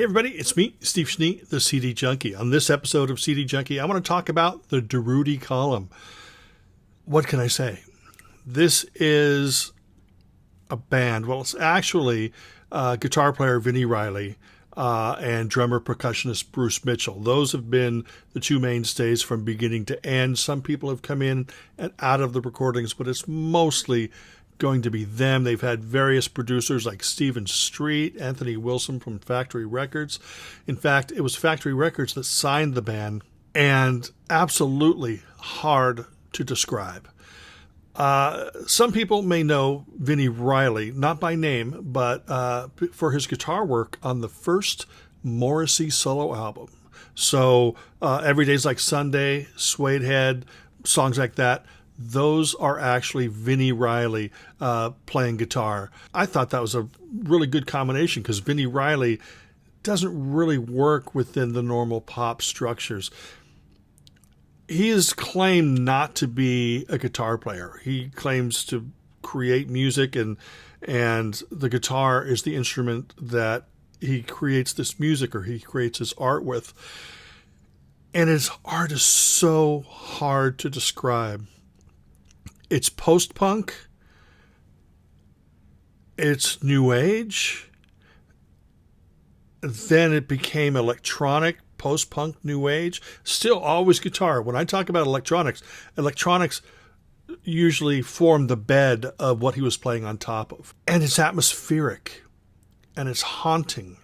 Hey everybody, it's me, Steve Schnee, the CD Junkie. On this episode of CD Junkie, I want to talk about the DURUTTI column. What can I say? This is a band. Well, it's actually guitar player Vinnie Riley and drummer percussionist Bruce Mitchell. Those have been the two mainstays from beginning to end. Some people have come in and out of the recordings, but it's mostly going to be them. They've had various producers like Stephen Street, Anthony Wilson from Factory Records. In fact, it was Factory Records that signed the band, and absolutely hard to describe. Some people may know Vinnie Riley, not by name, but for his guitar work on the first Morrissey solo album. So Every Day's Like Sunday, Suede Head, songs like that. Those are actually Vinnie Riley playing guitar. I thought that was a really good combination because Vinnie Riley doesn't really work within the normal pop structures. He is claimed not to be a guitar player. He claims to create music, and the guitar is the instrument that he creates this music or he creates his art with. And his art is so hard to describe. It's post-punk, it's new age, then it became electronic, post-punk, new age, still always guitar. When I talk about electronics usually form the bed of what he was playing on top of. And it's atmospheric, and it's haunting,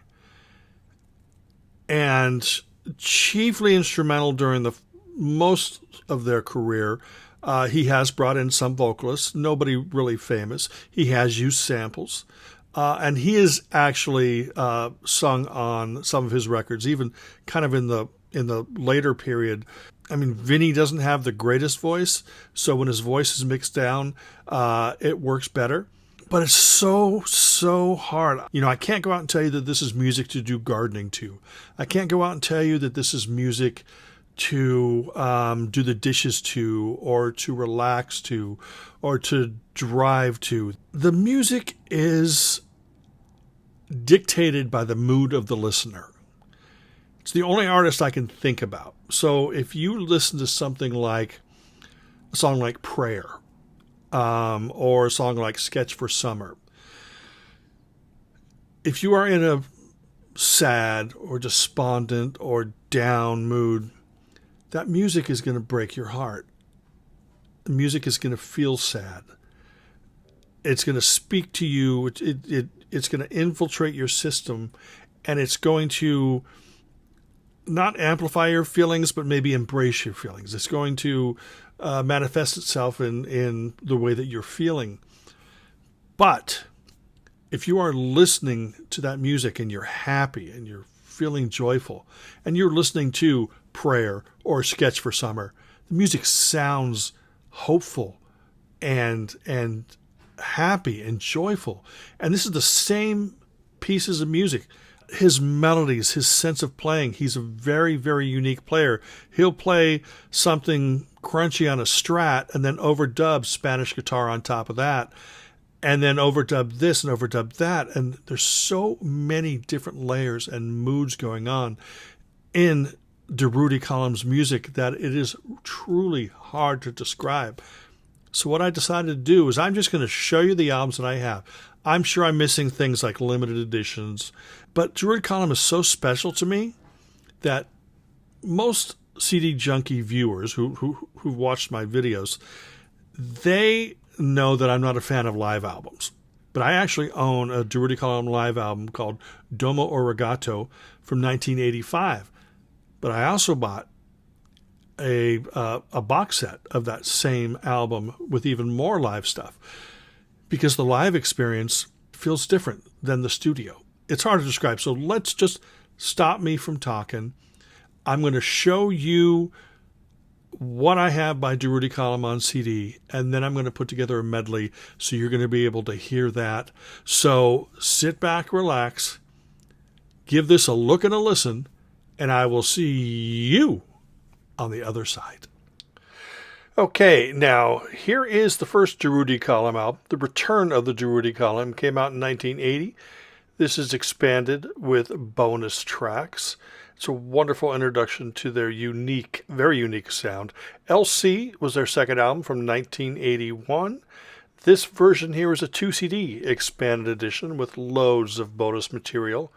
and chiefly instrumental during the most of their career. He has brought in some vocalists, nobody really famous. He has used samples, and he has actually sung on some of his records, even kind of in the later period. I mean, Vinnie doesn't have the greatest voice, so when his voice is mixed down, it works better. But it's so hard. You know, I can't go out and tell you that this is music to do gardening to. I can't go out and tell you that this is music to do the dishes to, or to relax to, or to drive to. The music is dictated by the mood of the listener. It's the only artist I can think about. So if you listen to something like a song like Prayer, or a song like Sketch for Summer, if you are in a sad or despondent or down mood, that music is going to break your heart. The music is going to feel sad. It's going to speak to you. It's going to infiltrate your system, and it's going to not amplify your feelings, but maybe embrace your feelings. It's going to manifest itself in the way that you're feeling. But if you are listening to that music and you're happy and you're feeling joyful, and you're listening to Prayer or Sketch for Summer, the music sounds hopeful and happy and joyful. And this is the same pieces of music. His melodies, his sense of playing, he's a very, very unique player. He'll play something crunchy on a Strat and then overdub Spanish guitar on top of that, and then overdub this and overdub that. And there's so many different layers and moods going on in DURUTTI column's music that it is truly hard to describe. So what I decided to do is I'm just going to show you the albums that I have. I'm sure I'm missing things like limited editions, but DURUTTI column is so special to me that most CD Junkie viewers who've watched my videos, they know that I'm not a fan of live albums. But I actually own a DURUTTI column live album called Domo Origato from 1985. But I also bought a box set of that same album with even more live stuff, because the live experience feels different than the studio. It's hard to describe, so let's just stop me from talking. I'm going to show you what I have by DURUTTI column on CD, and then I'm going to put together a medley so you're going to be able to hear that. So sit back, relax, give this a look and a listen, and I will see you on the other side. Okay, now here is the first DURUTTI column out. The return of the DURUTTI column came out in 1980. This is expanded with bonus tracks. It's a wonderful introduction to their unique, very unique sound. LC was their second album from 1981. This version here is a 2 CD expanded edition with loads of bonus material.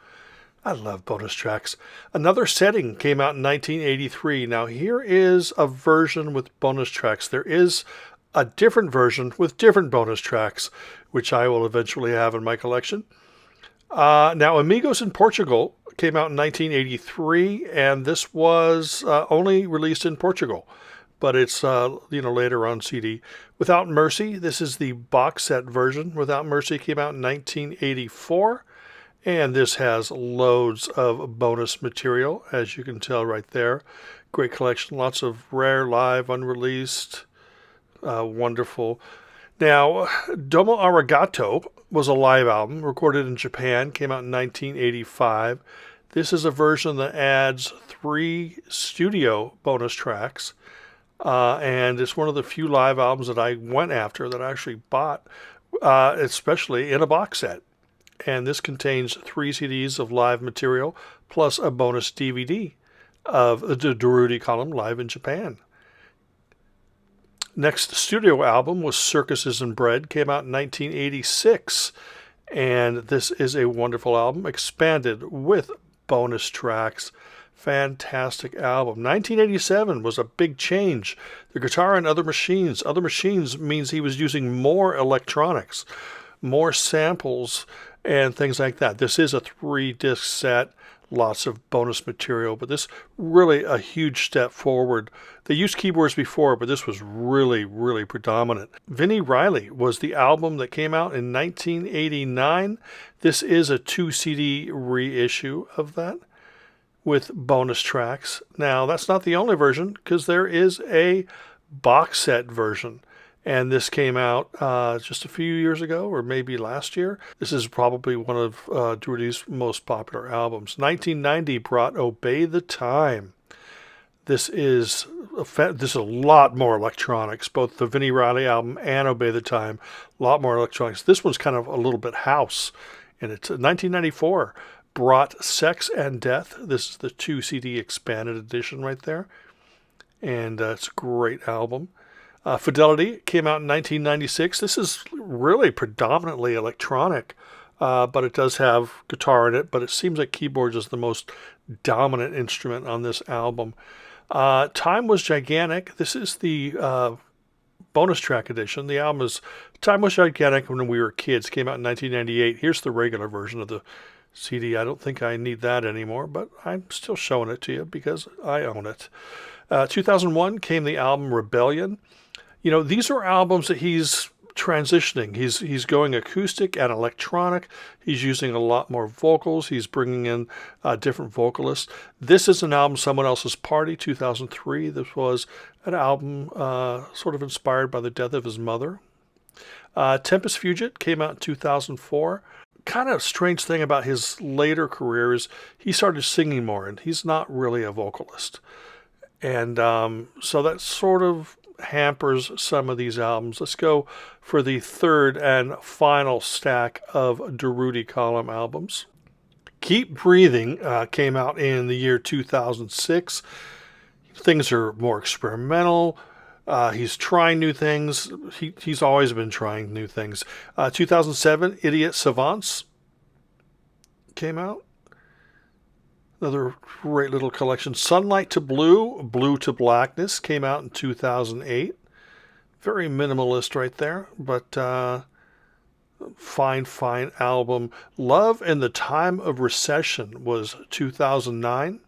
I love bonus tracks. Another Setting came out in 1983. Now here is a version with bonus tracks. There is a different version with different bonus tracks, which I will eventually have in my collection. Now Amigos in Portugal came out in 1983, and this was only released in Portugal, but it's later on CD. Without Mercy, this is the box set version. Without Mercy came out in 1984. And this has loads of bonus material, as you can tell right there. Great collection, lots of rare, live, unreleased, wonderful. Now, Domo Arigato was a live album recorded in Japan, came out in 1985. This is a version that adds 3 studio bonus tracks, and it's one of the few live albums that I went after that I actually bought, especially in a box set. And this contains 3 CDs of live material plus a bonus DVD of the DURUTTI Column live in Japan. Next studio album was Circuses and Bread, came out in 1986. And this is a wonderful album, expanded with bonus tracks. Fantastic album. 1987 was a big change. The Guitar and Other Machines. Other Machines means he was using more electronics, more samples, and things like that. This is a 3-disc set, lots of bonus material, but this really a huge step forward. They used keyboards before, but this was really, really predominant. Vinnie Riley was the album that came out in 1989. This is a 2 CD reissue of that with bonus tracks. Now, that's not the only version, because there is a box set version. And this came out just a few years ago, or maybe last year. This is probably one of DURUTTI's most popular albums. 1990 brought Obey the Time. This is a lot more electronics, both the Vinnie Riley album and Obey the Time. A lot more electronics. This one's kind of a little bit house. And it's 1994 brought Sex and Death. This is the 2 CD expanded edition right there. And it's a great album. Fidelity came out in 1996. This is really predominantly electronic, but it does have guitar in it, but it seems like keyboards is the most dominant instrument on this album. Time Was Gigantic. This is the bonus track edition. The album is Time Was Gigantic When We Were Kids. Came out in 1998. Here's the regular version of the CD. I don't think I need that anymore, but I'm still showing it to you because I own it. 2001 came the album Rebellion. These are albums that he's transitioning. He's going acoustic and electronic. He's using a lot more vocals. He's bringing in different vocalists. This is an album, Someone Else's Party, 2003. This was an album sort of inspired by the death of his mother. Tempus Fugit came out in 2004. Kind of strange thing about his later career is he started singing more, and he's not really a vocalist. And so that sort of hampers some of these albums. Let's go for the third and final stack of DURUTTI Column albums. Keep Breathing came out in the year 2006. Things are more experimental. He's trying new things. He's always been trying new things. 2007, Idiot Savants came out. Another great little collection. Sunlight to Blue, Blue to Blackness came out in 2008. Very minimalist right there, but fine album. Love in the Time of Recession was 2009.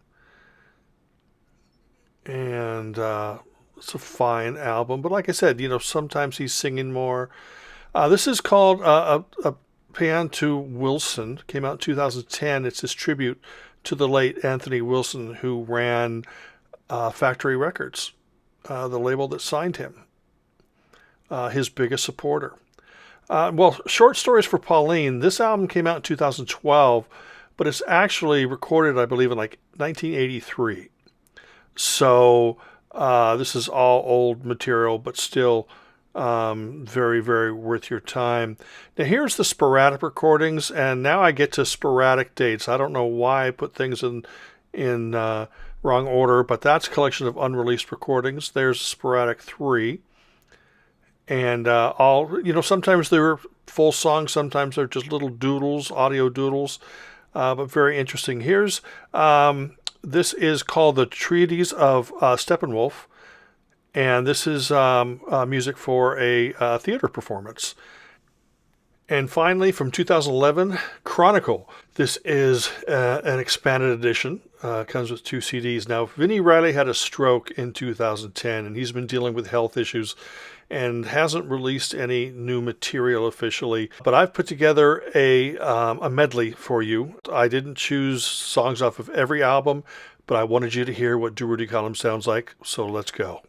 And it's a fine album. But like I said, sometimes he's singing more. This is called a Paean to Wilson. Came out in 2010. It's his tribute to the late Anthony Wilson, who ran Factory Records, the label that signed him, his biggest supporter. Short Stories for Pauline. This album came out in 2012, but it's actually recorded, I believe, in 1983. So this is all old material, but still Very, very worth your time. Now here's the sporadic recordings, and now I get to sporadic dates. I don't know why I put things in wrong order, but that's a collection of unreleased recordings. There's sporadic 3. And sometimes they're full songs, sometimes they're just little doodles, audio doodles, but very interesting. This is called the Treatise of Steppenwolf, and this is music for a theater performance. And finally, from 2011, Chronicle. This is an expanded edition. Comes with 2 CDs. Now, Vinnie Riley had a stroke in 2010, and he's been dealing with health issues and hasn't released any new material officially. But I've put together a medley for you. I didn't choose songs off of every album, but I wanted you to hear what DURUTTI Column sounds like, so let's go.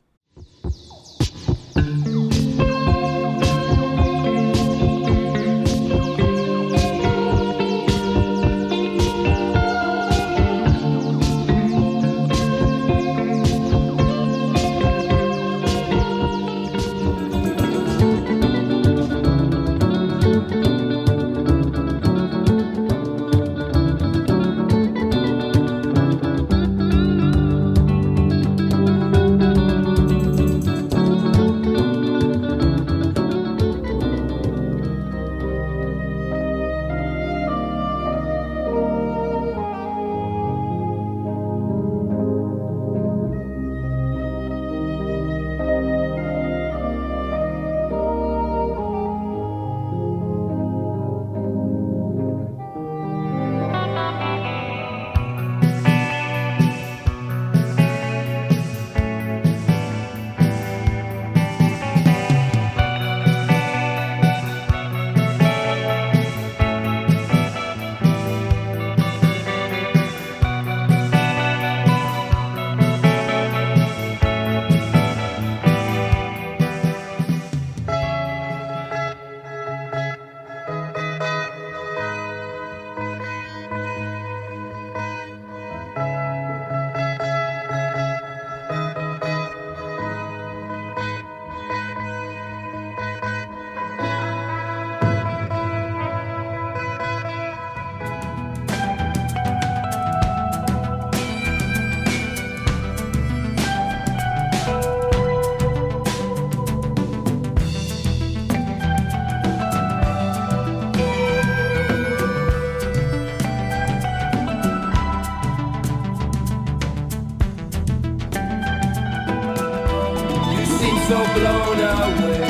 So blown away,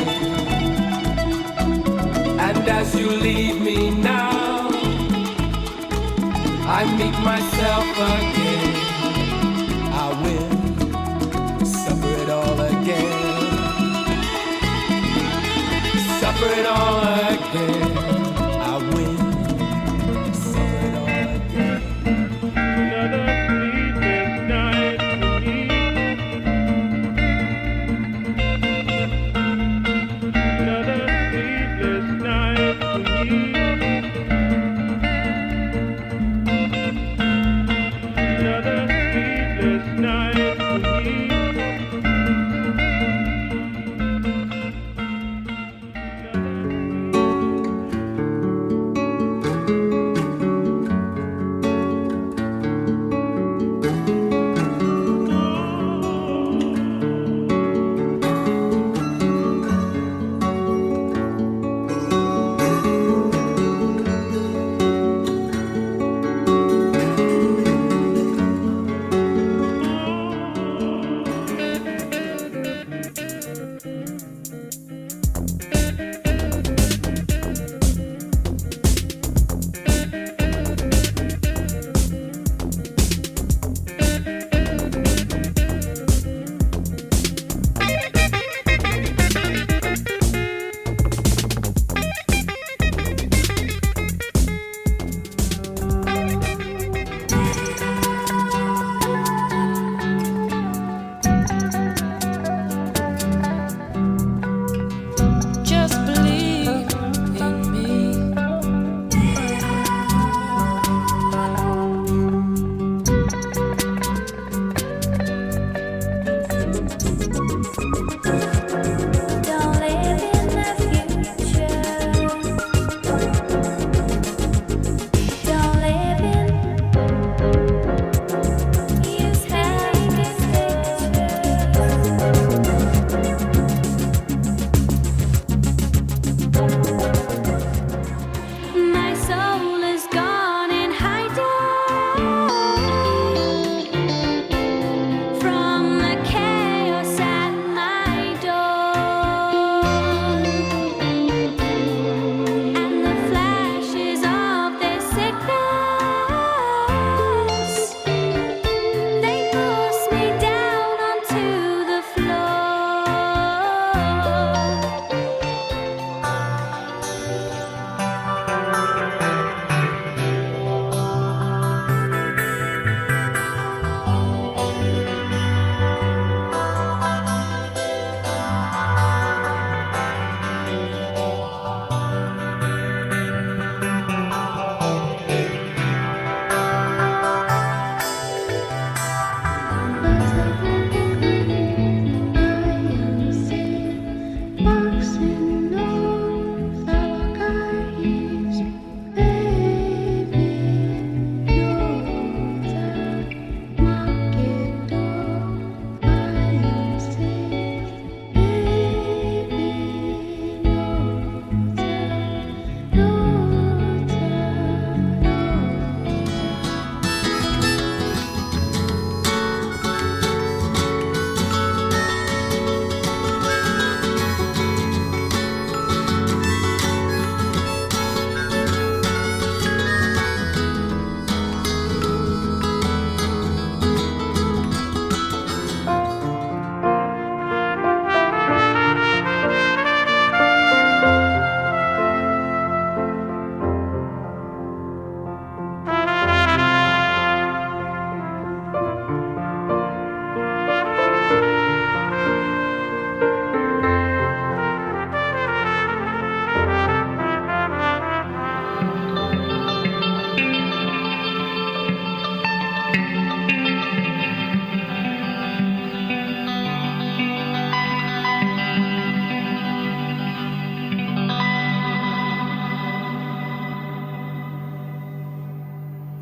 and as you leave me now, I meet myself again. I will suffer it all again, suffer it all again. I will suffer it all again. Another sleepless night for me.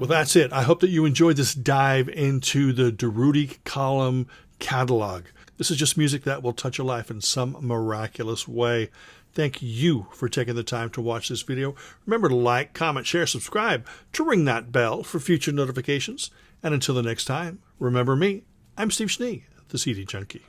Well, that's it. I hope that you enjoyed this dive into the DURUTTI Column catalog. This is just music that will touch your life in some miraculous way. Thank you for taking the time to watch this video. Remember to like, comment, share, subscribe, to ring that bell for future notifications. And until the next time, remember me, I'm Steve Schnee, the CD Junkie.